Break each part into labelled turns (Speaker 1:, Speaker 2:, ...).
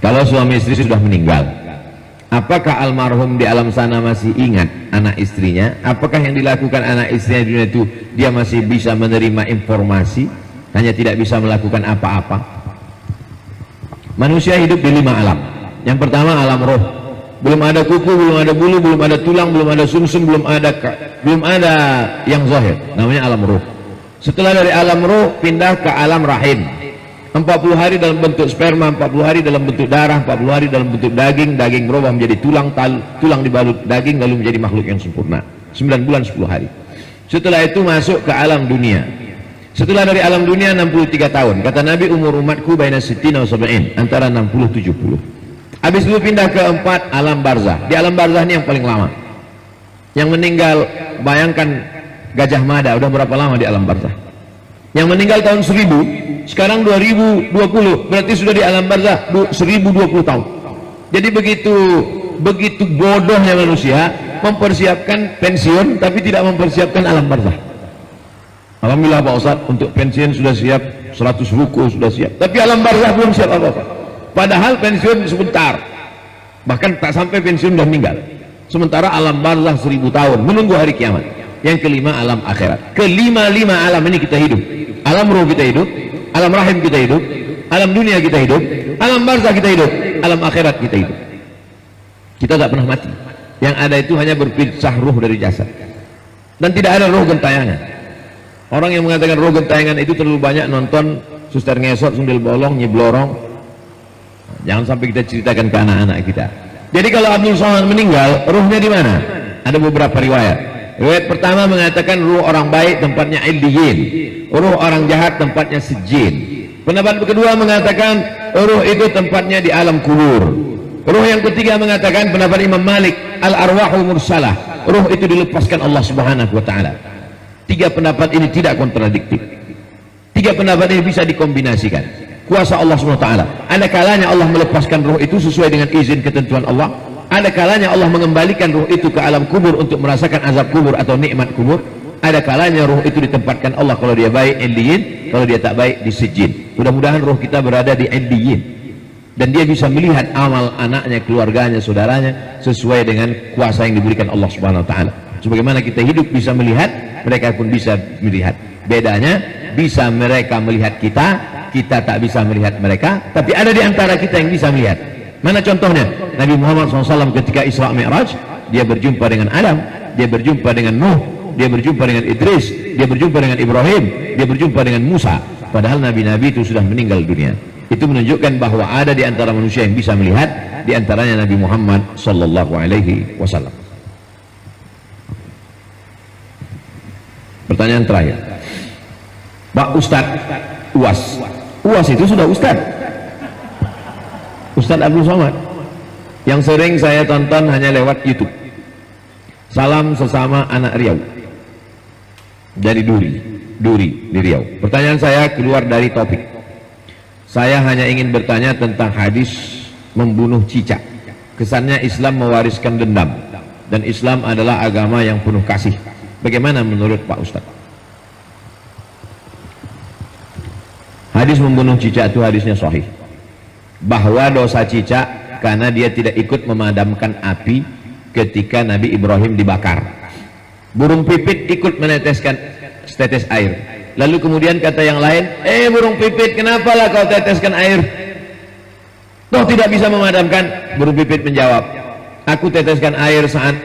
Speaker 1: Kalau suami istri sudah meninggal, apakah almarhum di alam sana masih ingat anak istrinya? Apakah yang dilakukan anak istrinya di dunia itu dia masih bisa menerima informasi, hanya tidak bisa melakukan apa-apa? Manusia hidup di 5 alam. Yang pertama alam roh. Belum ada kuku, belum ada bulu, belum ada tulang, belum ada sumsum, belum ada yang zahir. Namanya alam roh. Setelah dari alam roh pindah ke alam rahim. 40 hari dalam bentuk sperma, 40 hari dalam bentuk darah, 40 hari dalam bentuk daging, daging berubah menjadi tulang, tulang dibalut daging lalu menjadi makhluk yang sempurna. 9 bulan 10 hari. Setelah itu masuk ke alam dunia. Setelah dari alam dunia 63 tahun. Kata Nabi, umur umatku baina sittina wa sab'in, antara 60 70. Habis itu pindah ke 4 alam barzah. Di alam barzah ini yang paling lama. Yang meninggal, bayangkan Gajah Mada udah berapa lama di alam barzah? Yang meninggal tahun 1000, sekarang 2020, berarti sudah di alam barzah 1020 tahun. Jadi begitu bodohnya manusia mempersiapkan pensiun tapi tidak mempersiapkan alam barzah. Alhamdulillah Pak Ustaz, untuk pensiun sudah siap, 100 ruku sudah siap, tapi alam barzah belum siap apa-apa. Padahal pensiun sebentar, bahkan tak sampai pensiun sudah meninggal. Sementara alam barzah 1000 tahun menunggu hari kiamat. Yang kelima alam akhirat. Kelima-lima alam ini kita hidup. Alam roh kita hidup, alam rahim kita hidup, alam dunia kita hidup, alam barzah kita hidup, alam akhirat kita hidup. Kita tak pernah mati. Yang ada itu hanya berpisah ruh dari jasad. Dan tidak ada roh gentayangan. Orang yang mengatakan roh gentayangan itu terlalu banyak nonton Suster Ngesot, Sundel Bolong, Nyiblorong. Jangan sampai kita ceritakan ke anak-anak kita. Jadi kalau Abdul Somad meninggal, ruhnya di mana? Ada beberapa riwayat. Riwayat pertama mengatakan ruh orang baik tempatnya Illiyin, ruh orang jahat tempatnya Sijjin. Pendapat kedua mengatakan ruh itu tempatnya di alam kubur. Ruh yang ketiga mengatakan pendapat Imam Malik, al-arwahu mursalah, ruh itu dilepaskan Allah Subhanahu wa taala. 3 pendapat ini tidak kontradiktif. 3 pendapat ini bisa dikombinasikan. Kuasa Allah Subhanahu wa taala. Ada kalanya Allah melepaskan ruh itu sesuai dengan izin ketentuan Allah. Ada kalanya Allah mengembalikan ruh itu ke alam kubur untuk merasakan azab kubur atau nikmat kubur. Ada kalanya ruh itu ditempatkan Allah kalau dia baik Illiyin, kalau dia tak baik di Sijjin. Mudah-mudahan ruh kita berada di Illiyin dan dia bisa melihat amal anaknya, keluarganya, saudaranya sesuai dengan kuasa yang diberikan Allah Subhanahu wa taala. Sebagaimana kita hidup bisa melihat, mereka pun bisa melihat. Bedanya bisa mereka melihat kita, kita tak bisa melihat mereka, tapi ada di antara kita yang bisa melihat. Mana contohnya? Nabi Muhammad SAW ketika Isra Mi'raj, dia berjumpa dengan Adam, dia berjumpa dengan Nuh, dia berjumpa dengan Idris, dia berjumpa dengan Ibrahim, dia berjumpa dengan Musa. Padahal nabi-nabi itu sudah meninggal dunia. Itu menunjukkan bahwa ada di antara manusia yang bisa melihat, di antaranya Nabi Muhammad SAW. Pertanyaan terakhir, Pak Ustadz, UAS itu sudah Ustadz Abdul Somad yang sering saya tonton hanya lewat YouTube. Salam sesama anak Riau dari Duri di Riau. Pertanyaan saya keluar dari topik. Saya hanya ingin bertanya tentang hadis membunuh cicak. Kesannya Islam mewariskan dendam dan Islam adalah agama yang penuh kasih. Bagaimana menurut Pak Ustadz? Hadis membunuh cicak itu hadisnya sahih, bahwa dosa cicak karena dia tidak ikut memadamkan api ketika Nabi Ibrahim dibakar. Burung pipit ikut meneteskan setetes air, lalu kemudian kata yang lain, burung pipit, kenapalah kau teteskan air, toh tidak bisa memadamkan. Burung pipit menjawab, aku teteskan air saat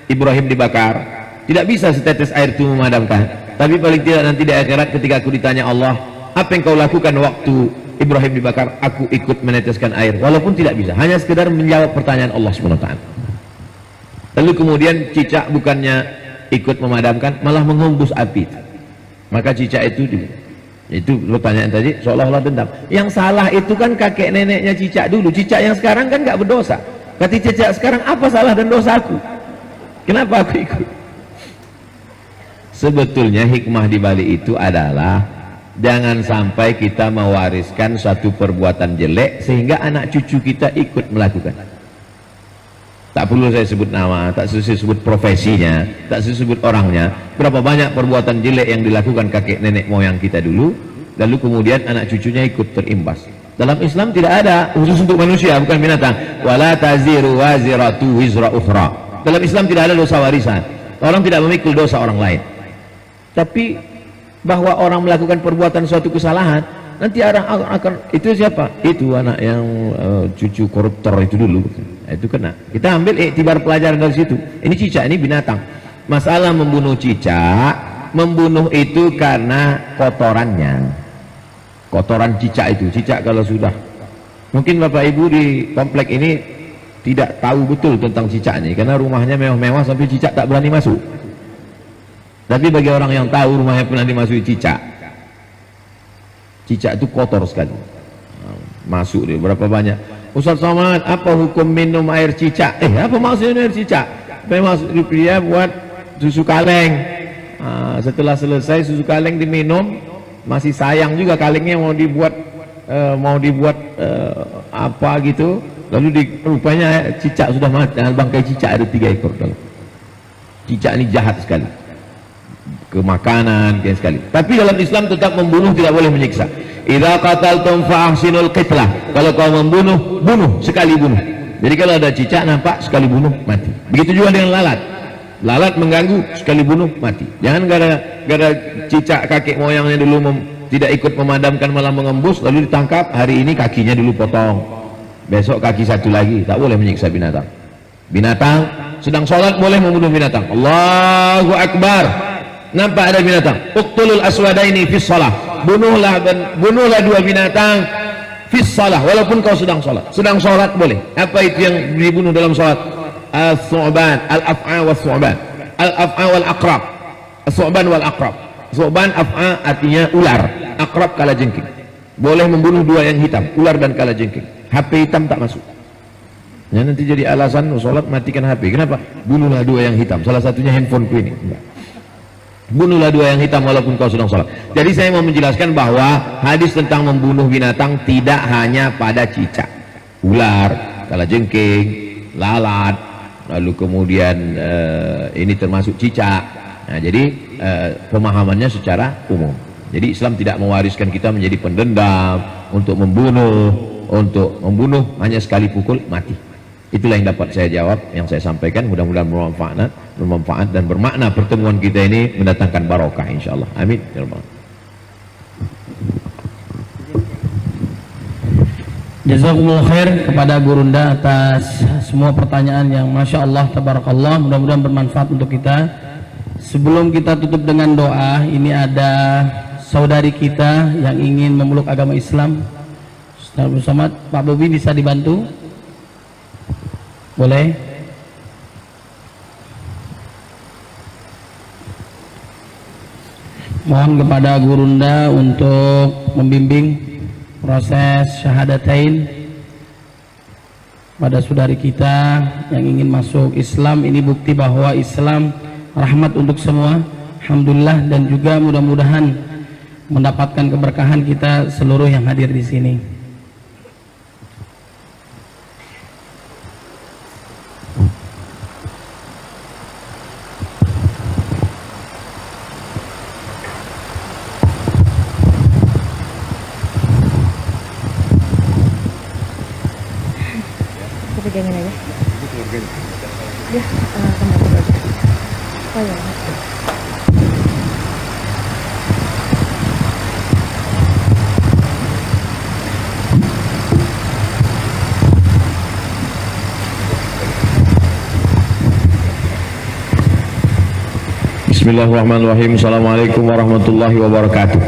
Speaker 1: Ibrahim dibakar, tidak bisa setetes air itu memadamkan, tapi paling tidak nanti di akhirat ketika aku ditanya Allah, apa yang kau lakukan waktu Ibrahim dibakar, aku ikut meneteskan air, walaupun tidak bisa, hanya sekedar menjawab pertanyaan Allah SWT. Lalu kemudian cicak bukannya ikut memadamkan, malah menghembus api. Maka cicak itu pertanyaan tadi seolah-olah dendam. Yang salah itu kan kakek neneknya cicak dulu. Cicak yang sekarang kan nggak berdosa. Kata cicak sekarang, apa salah dan dosaku? Kenapa aku ikut? Sebetulnya hikmah di balik itu adalah jangan sampai kita mewariskan suatu perbuatan jelek sehingga anak cucu kita ikut melakukan. Tak perlu saya sebut nama, tak perlu saya sebut profesinya, tak perlu sebut orangnya. Berapa banyak perbuatan jelek yang dilakukan kakek nenek moyang kita dulu, lalu kemudian anak cucunya ikut terimbas. Dalam Islam tidak ada khusus untuk manusia, bukan binatang. Wala taziru waziratu wizra ukhra. Dalam Islam tidak ada dosa warisan. Orang tidak memikul dosa orang lain. Tapi bahwa orang melakukan perbuatan suatu kesalahan, nanti orang akan, itu siapa? Itu anak yang cucu koruptor itu dulu. Itu kena. Kita ambil iktibar pelajaran dari situ. Ini cicak, ini binatang. Masalah membunuh cicak, membunuh itu karena kotorannya. Kotoran cicak itu, cicak kalau sudah, mungkin bapak ibu di komplek ini tidak tahu betul tentang cicak ini karena rumahnya mewah-mewah sampai cicak tak berani masuk. Tapi bagi orang yang tahu rumahnya pernah dimasuki cicak, cicak itu kotor sekali. Masuk dia berapa banyak. Ustaz Somad, apa hukum minum air cicak? Apa maksudnya air cicak? Masuk dia buat susu kaleng. Setelah selesai susu kaleng diminum, masih sayang juga kalengnya mau dibuat apa gitu, lalu rupanya cicak sudah mati. Bangkai cicak ada 3 ekor dalam. Cicak ini jahat sekali ke makanan sekali. Tapi dalam Islam tetap membunuh tidak boleh menyiksa. Idza qataltum fa ahsinul qitlah. Kalau kau membunuh, bunuh sekali bunuh. Jadi kalau ada cicak nampak sekali bunuh mati. Begitu juga dengan lalat. Lalat mengganggu sekali bunuh mati. Jangan gara-gara cicak kakek moyangnya dulu tidak ikut memadamkan malah mengembus lalu ditangkap, hari ini kakinya dulu potong, besok kaki satu lagi. Tak boleh menyiksa binatang. Binatang sedang sholat boleh membunuh binatang. Allahu Akbar, nampak ada binatang, uqtulul aswadaini fis shalah. Bunuhlah 2 binatang fis shalah, walaupun kau sedang sholat boleh. Apa itu yang dibunuh dalam sholat? Al-thu'ban, al-af'a wal-thu'ban, al-af'a wal-aqrab. Al-thu'ban wal-aqrab. Thu'ban af'a artinya ular, aqrab kalajengking. Boleh membunuh 2 yang hitam, ular dan kalajengking. HP hitam tak masuk. Ya, nanti jadi alasan sholat matikan HP. Kenapa? Bunuhlah 2 yang hitam. Salah satunya handphoneku ini. Bunuhlah 2 yang hitam walaupun kau sedang sholat. Jadi saya mau menjelaskan bahwa hadis tentang membunuh binatang tidak hanya pada cicak, ular, kalajengking, lalat, lalu kemudian ini termasuk cicak. Nah, jadi pemahamannya secara umum. Jadi Islam tidak mewariskan kita menjadi pendendam untuk membunuh hanya sekali pukul mati. Itulah yang dapat saya jawab, yang saya sampaikan. Mudah-mudahan bermanfaat dan bermakna. Pertemuan kita ini mendatangkan barokah insyaallah. Amin ya rabbal alamin.
Speaker 2: Jazakumullah khair kepada Gurunda atas semua pertanyaan yang Masya Allah, Tabarakallah. Mudah-mudahan bermanfaat untuk kita. Sebelum kita tutup dengan doa, ini ada saudari kita yang ingin memeluk agama Islam. Ustaz Somad, Pak Bobi bisa dibantu? Boleh? Mohon kepada Gurunda untuk membimbing proses syahadatain pada saudari kita yang ingin masuk Islam. Ini bukti bahwa Islam rahmat untuk semua. Alhamdulillah, dan juga mudah-mudahan mendapatkan keberkahan kita seluruh yang hadir di sini.
Speaker 3: Pegangin aja. Ya, kembali aja. Oh ya.
Speaker 1: Bismillahirrahmanirrahim. Assalamualaikum warahmatullahi wabarakatuh.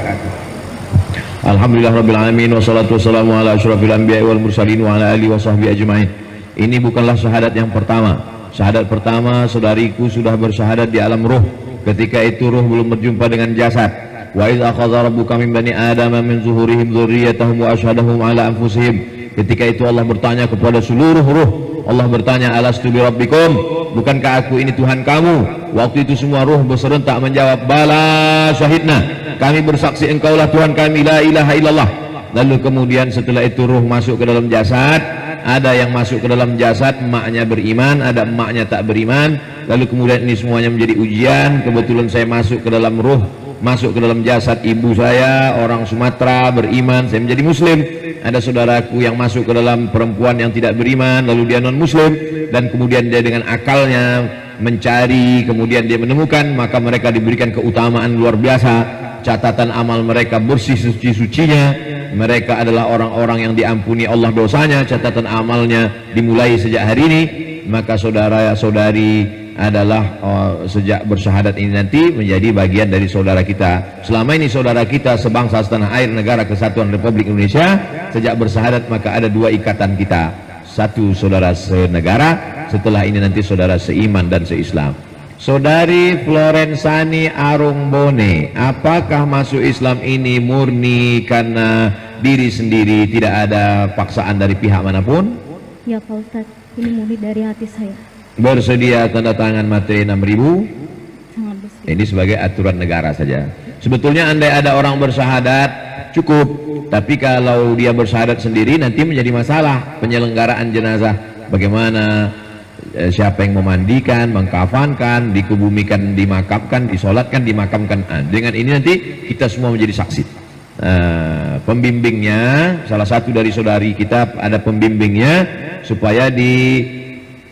Speaker 1: Alhamdulillah rabbil alamin, wassalatu wassalamu ala asyrafil anbiya'i wal mursalin wa ala alihi wa sahbihi ajma'in. Ini bukanlah syahadat yang pertama. Syahadat pertama saudariku sudah bersyahadat di alam ruh. Ketika itu ruh belum berjumpa dengan jasad. Wa idz akhadha rabbuka min bani adama min zuhurihim dzurriyyatahum wa asyhadahum ala anfusihim. Ketika itu Allah bertanya kepada seluruh ruh. Allah bertanya, alastu bi rabbikum, bukankah aku ini Tuhan kamu? Waktu itu semua ruh berserentak menjawab, bala syahidna, kami bersaksi engkaulah Tuhan kami, la ilaha illallah. Lalu kemudian setelah itu ruh masuk ke dalam jasad. Ada yang masuk ke dalam jasad, emaknya beriman, ada emaknya tak beriman. Lalu kemudian ini semuanya menjadi ujian. Kebetulan saya masuk ke dalam ruh, masuk ke dalam jasad ibu saya, orang Sumatera, beriman, saya menjadi muslim. ada saudaraku yang masuk ke dalam perempuan yang tidak beriman, lalu dia non muslim, dan kemudian dia dengan akalnya mencari, kemudian dia menemukan, maka mereka diberikan keutamaan luar biasa. Catatan amal mereka bersih suci-sucinya, mereka adalah orang-orang yang diampuni Allah dosanya, catatan amalnya dimulai sejak hari ini. Maka saudara-saudari adalah sejak bersyahadat ini nanti menjadi bagian dari saudara kita. Selama ini saudara kita sebangsa setanah air negara kesatuan Republik Indonesia, sejak bersyahadat maka ada dua ikatan kita. Satu saudara senegara, setelah ini nanti saudara seiman dan seislam. Saudari Florensani Arungbone, apakah masuk Islam ini murni karena diri sendiri, tidak ada paksaan dari pihak manapun?
Speaker 3: Ya Pak Ustadz, ini murni dari hati saya.
Speaker 1: Bersedia tanda tangan materi 6.000?
Speaker 3: Sangat bersedia.
Speaker 1: Ini sebagai aturan negara saja. Sebetulnya andai ada orang bersyahadat cukup, tapi kalau dia bersyahadat sendiri nanti menjadi masalah penyelenggaraan jenazah. Bagaimana, siapa yang memandikan, mengkafankan, dikubumikan, dimakamkan, disolatkan, dimakamkan. Dengan ini nanti kita semua menjadi saksi. Pembimbingnya, salah satu dari saudari kita ada pembimbingnya, supaya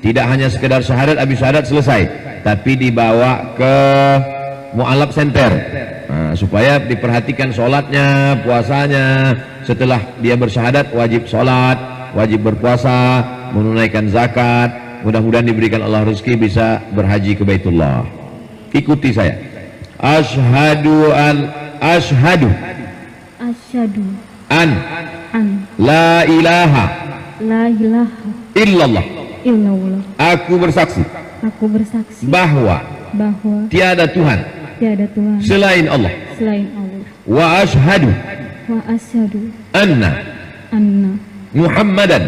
Speaker 1: tidak hanya sekedar syahadat, habis syahadat selesai, tapi dibawa ke mu'alaf center, supaya diperhatikan sholatnya, puasanya. Setelah dia bersyahadat wajib sholat, wajib berpuasa, menunaikan zakat. Mudah-mudahan diberikan Allah rezeki bisa berhaji ke Baitullah. Ikuti saya. Asyhadu
Speaker 3: Asyhadu
Speaker 1: an
Speaker 3: an
Speaker 1: la ilaha
Speaker 3: la ilaha
Speaker 1: illallah.
Speaker 3: illallah.
Speaker 1: Aku bersaksi
Speaker 3: Aku bersaksi
Speaker 1: bahwa
Speaker 3: bahwa
Speaker 1: tiada Tuhan
Speaker 3: tiada Tuhan
Speaker 1: selain Allah.
Speaker 3: selain Allah.
Speaker 1: Wa asyhadu
Speaker 3: Wa asyhadu
Speaker 1: anna
Speaker 3: anna
Speaker 1: Muhammadan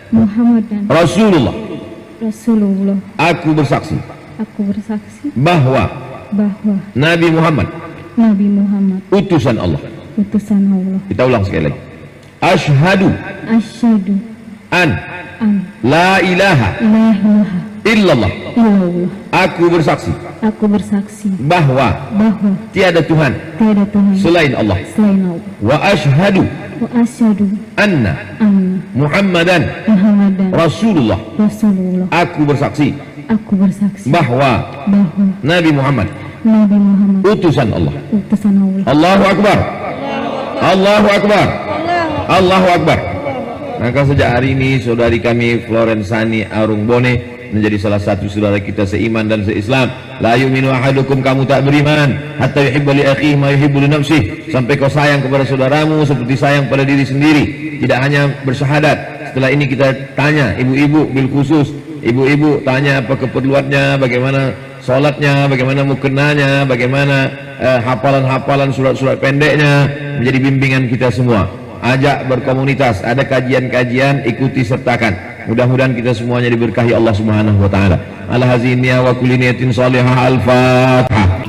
Speaker 3: Muhammadan
Speaker 1: Rasulullah.
Speaker 3: Rasulullah.
Speaker 1: Aku bersaksi
Speaker 3: Aku bersaksi
Speaker 1: bahwa
Speaker 3: bahwa
Speaker 1: Nabi Muhammad
Speaker 3: Nabi Muhammad
Speaker 1: utusan Allah.
Speaker 3: utusan Allah.
Speaker 1: Kita ulang sekali lagi. Asyhadu
Speaker 3: Asyhadu
Speaker 1: an
Speaker 3: an
Speaker 1: la ilaha
Speaker 3: la ilaha
Speaker 1: illallah.
Speaker 3: illallah.
Speaker 1: Aku bersaksi
Speaker 3: Aku bersaksi
Speaker 1: bahwa
Speaker 3: bahwa
Speaker 1: tiada Tuhan
Speaker 3: tiada Tuhan
Speaker 1: selain Allah.
Speaker 3: selain Allah.
Speaker 1: Wa asyhadu
Speaker 3: Wa asyhadu
Speaker 1: anna
Speaker 3: anna
Speaker 1: Muhammadan
Speaker 3: Muhammadan
Speaker 1: Rasulullah.
Speaker 3: Rasulullah.
Speaker 1: Aku bersaksi
Speaker 3: Aku bersaksi
Speaker 1: bahwa
Speaker 3: bahwa
Speaker 1: Nabi Muhammad
Speaker 3: Nabi Muhammad
Speaker 1: utusan Allah.
Speaker 3: utusan Allah.
Speaker 1: Allahu Akbar. Allahu Akbar. Allahu Akbar. Maka sejak hari ini saudari kami Florensani Arungbone menjadi salah satu saudara kita seiman dan seislam. La yu'minu ahadukum, kamu tak beriman hatta yuhibba li akhihi ma yuhibbu li nafsihi, sampai kau sayang kepada saudaramu seperti sayang pada diri sendiri. Tidak hanya bersyahadat. Setelah ini kita tanya ibu-ibu bil khusus, ibu-ibu tanya apa keperluannya, bagaimana sholatnya, bagaimana mukenanya, bagaimana hafalan-hafalan surat-surat pendeknya, menjadi bimbingan kita semua. Ajak berkomunitas, ada kajian-kajian, ikuti sertakan. Mudah-mudahan kita semuanya diberkahi Allah Subhanahu wa taala. Ala haziniyah wa kulli niyatin salihah. Al-Fatihah.